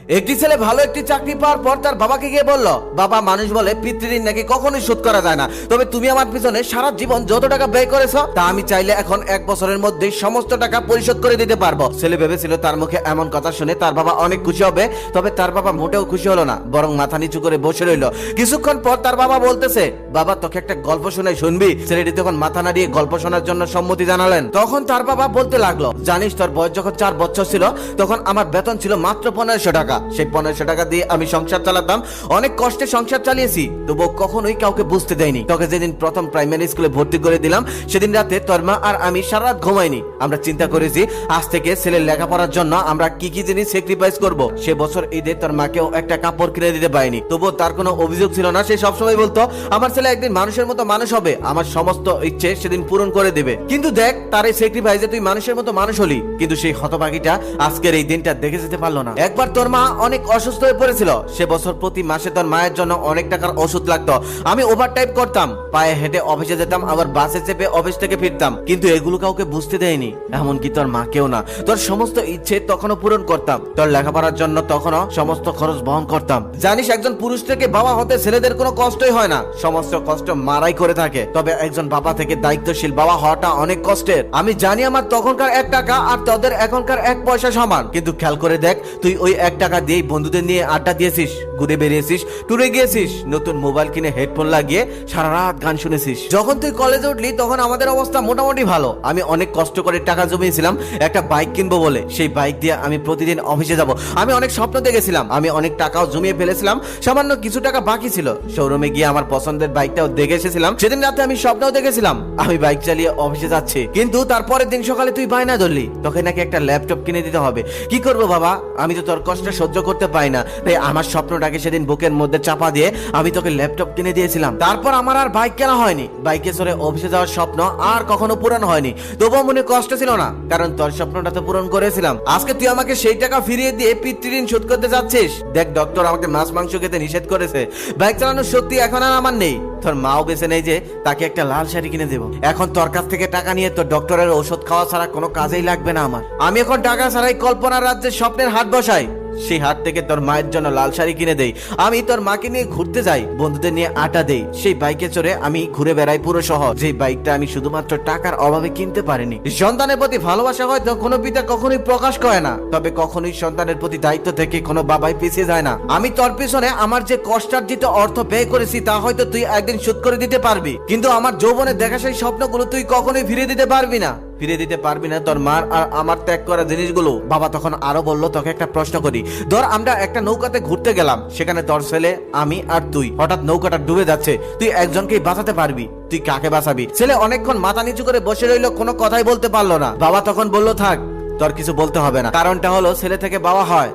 একটি ছেলে ভালো একটি চাকরি পাওয়ার পর তার বাবাকে গিয়ে বলল, বাবা, মানুষ বলে পিতৃঋণ নাকি কখনোই শোধ করা যায় না, তবে তুমি আমার পিছনে সারা জীবন যত টাকা ব্যয় করেছো তা আমি চাইলে এখন 1 বছরের মধ্যেই সমস্ত টাকা পরিশোধ করে দিতে পারবো। ছেলে ভেবেছিল তার মুখে এমন কথা শুনে তার বাবা অনেক খুশি হবে, তবে তার বাবা মোটেও খুশি হলো না, বরং মাথা নিচু করে বসে রইল। কিছুক্ষণ পর তার বাবা বলতেছে, বাবা, তোকে একটা গল্প শোনাই, শুনবি? ছেলেটি তখন মাথা নাড়িয়ে গল্প শোনার জন্য সম্মতি জানালেন। তখন তার বাবা বলতে লাগলো, জানিস, তোর বয়স যখন 4 বছর ছিল তখন আমার বেতন ছিল মাত্র 1500 টাকা। সেই 1500 টাকা দিয়ে আমি সংসার চালাতাম, অনেক কষ্টে সংসার চালিয়েছি, তবুও কখনোই কাউকে বুঝতে দেয়নি। তোকে যেদিন প্রথম প্রাইমারি স্কুলে ভর্তি করে দিলাম সেদিন রাতে তোর মা আর আমি সারা রাত ঘুমাইনি। আমরা চিন্তা করেছি আজ থেকে ছেলের লেখাপড়ার জন্য আমরা কি কি জিনিস স্যাক্রিফাইস করব। সে বছর ঈদে তোর মাকেও একটা কাপড় কিনে দিতে পারিনি, তবুও তার কোনো অভিযোগ ছিল না। সে সবসময় বলতো আমার ছেলে একদিন মানুষের মতো মানুষ হবে, আমার সমস্ত ইচ্ছে সেদিন পূরণ করে দেবে। কিন্তু দেখ, তার এই স্যাক্রিফাইসে তুই মানুষের মতো মানুষ হলি, কিন্তু সেই হতভাগীটা আজকের এই দিনটা দেখে যেতে পারলো না। একবার তোর মা অনেক অসুস্থ হয়ে পড়েছিল, সে বছর প্রতি মাসে তোর মায়ের জন্য অনেক টাকার ওষুধ লাগতো। আমি ওভারটাইম করতাম, পায়ে হেঁটে অফিসে যেতাম, আবার বাসে চেপে অফিস থেকে ফিরতাম, কিন্তু এগুলো কাউকে বুঝতে দেয়নি, এমনকি তোর মাকেও না। তোর সমস্ত ইচ্ছে তখনও পূরণ করতাম, তোর লেখাপড়ার জন্য তখনও সমস্ত খরচ বহন করতাম। জানিস, একজন পুরুষ থেকে বাবা হতে ছেলেদের কোনো কষ্টই হয় না, সমস্ত কষ্ট মারাই করে থাকে, তবে একজন বাবা থেকে দায়িত্বশীল বাবা হওয়াটা অনেক কষ্টের। আমি জানি আমার তখনকার 1 টাকা আর তোদের এখনকার 1 পয়সা সমান, কিন্তু খেয়াল করে দেখ, তুই ওই 1 টাকা দিয়ে বন্ধুদের নিয়ে আড্ডা দিয়েছিস, ঘুরে বেরিয়েছিস, ট্যুরে গিয়েছিস, নতুন মোবাইল কিনে হেডফোন লাগিয়ে সারা রাত গান শুনেছিস। যখন তুই কলেজে উঠলি তখন আমাদের অবস্থা মোটামুটি ভালো। আমি অনেক কষ্ট করে টাকা জমিয়েছিলাম একটা বাইক কিনবো বলে, সেই বাইক দিয়ে আমি প্রতিদিন অফিসে যাব। আমি অনেক স্বপ্ন দেখেছিলাম, আমি অনেক টাকাও জমিয়ে ফেলেছিলাম, সামান্য কিছু টাকা বাকি ছিল। শোরুমে গিয়ে আমার পছন্দের বাইকটাও দেখে এসেছিলাম। সেদিন রাতে আমি স্বপ্নও দেখেছিলাম আমি বাইক চালিয়ে অফিসে যাচ্ছি, কিন্তু তারপরের দিন সকালে তুই বায়না ধরলি তোকে নাকি একটা ল্যাপটপ কিনে দিতে হবে। কি করবো বাবা, আমি তো তোর কষ্ট সহ্য করতে পারি না, তাই আমার স্বপ্নটাকে সেদিন বুকের মধ্যে চাপা দিয়ে আমি তোকে ল্যাপটপ কিনে দিয়েছিলাম। তারপর আমার আর বাইক কেনা হয়নি, বাইকে চড়ে অফিসে যাওয়ার স্বপ্ন আর কখনো পূরণ হয়নি, তবুও মনে কষ্ট ছিল না, কারণ তোর স্বপ্নটা তো পূরণ করেছিলাম। আজকে তুই আমাকে সেই টাকা ফিরিয়ে দিয়ে পিতৃঋণ শোধ করতে যাচ্ছিস। দেখ, ডক্টর আমাকে মাছ মাংস খেতে নিষেধ করেছে, বাইক চালানোর শক্তি এখন আর আমার নেই। তোর মাও বেঁচে নেই যে তাকে একটা লাল শাড়ি কিনে দেবো। এখন তোর কাছ থেকে টাকা নিয়ে তোর ডক্টরের ওষুধ খাওয়া ছাড়া কোনো কাজেই লাগবে না আমার। আমি এখন টাকা ছাড়াই কল্পনার রাজ্যে স্বপ্নের হাট বসাই, সেই হাট থেকে তোর মায়ের জন্য লাল শাড়ি কিনে দেই, আমি তোর মাকে নিয়ে ঘুরতে যাই, বন্ধুদের নিয়ে আড্ডা দেই, সেই বাইকে চড়ে আমি ঘুরে বেড়াই পুরো শহর, যে বাইকটা আমি শুধুমাত্র টাকার অভাবে কিনতে পারিনি। সন্তানের প্রতি ভালোবাসা হয়তো কোনো পিতা কখনোই প্রকাশ করে না, তবে কখনোই সন্তানের প্রতি দায়িত্ব থেকে কোনো বাবাই পিছিয়ে যায় না। আমি তোর পিছনে আমার যে কষ্টার্জিত অর্থ ব্যয় করেছি তা হয়তো তুই একদিন শোধ করে দিতে পারবি, কিন্তু আমার যৌবনে দেখা সেই স্বপ্নগুলো তুই কখনোই ফিরে দিতে পারবি না, তোর মার আর আমার ত্যাগ করা জিনিসগুলো। বাবা তখন আরো বলল, তোকে একটা প্রশ্ন করি, ধর আমরা একটা নৌকাতে ঘুরতে গেলাম, সেখানে তোর ছেলে, আমি আর তুই, হঠাৎ নৌকাটা ডুবে যাচ্ছে, তুই একজনকেই বাঁচাতে পারবি, তুই কাকে বাঁচাবি? ছেলে অনেকক্ষণ মাথা নিচু করে বসে রইল, কোনো কথাই বলতে পারলো না। বাবা তখন বলল, থাক, তোর কিছু বলতে হবে না, কারণটা হলো ছেলে থেকে বাবা হয়,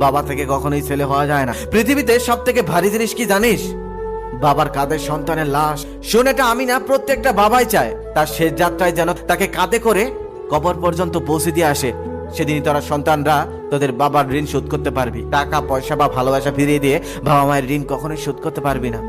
বাবা থেকে কখনোই ছেলে হওয়া যায় না। পৃথিবীতে সব থেকে ভারী জিনিস কি জানিস? বাবার কাঁধে সন্তানের লাশ। শুনেটা আমি না, প্রত্যেকটা বাবাই চায় তার শেষ যাত্রায় যেন তাকে কাঁধে করে কবর পর্যন্ত পৌঁছে দিয়ে আসে। সেদিনই তোরা সন্তানরা তোদের বাবার ঋণ শোধ করতে পারবি। টাকা পয়সা বা ভালোবাসা ফিরিয়ে দিয়ে বাবা মায়ের ঋণ কখনোই শোধ করতে পারবি না।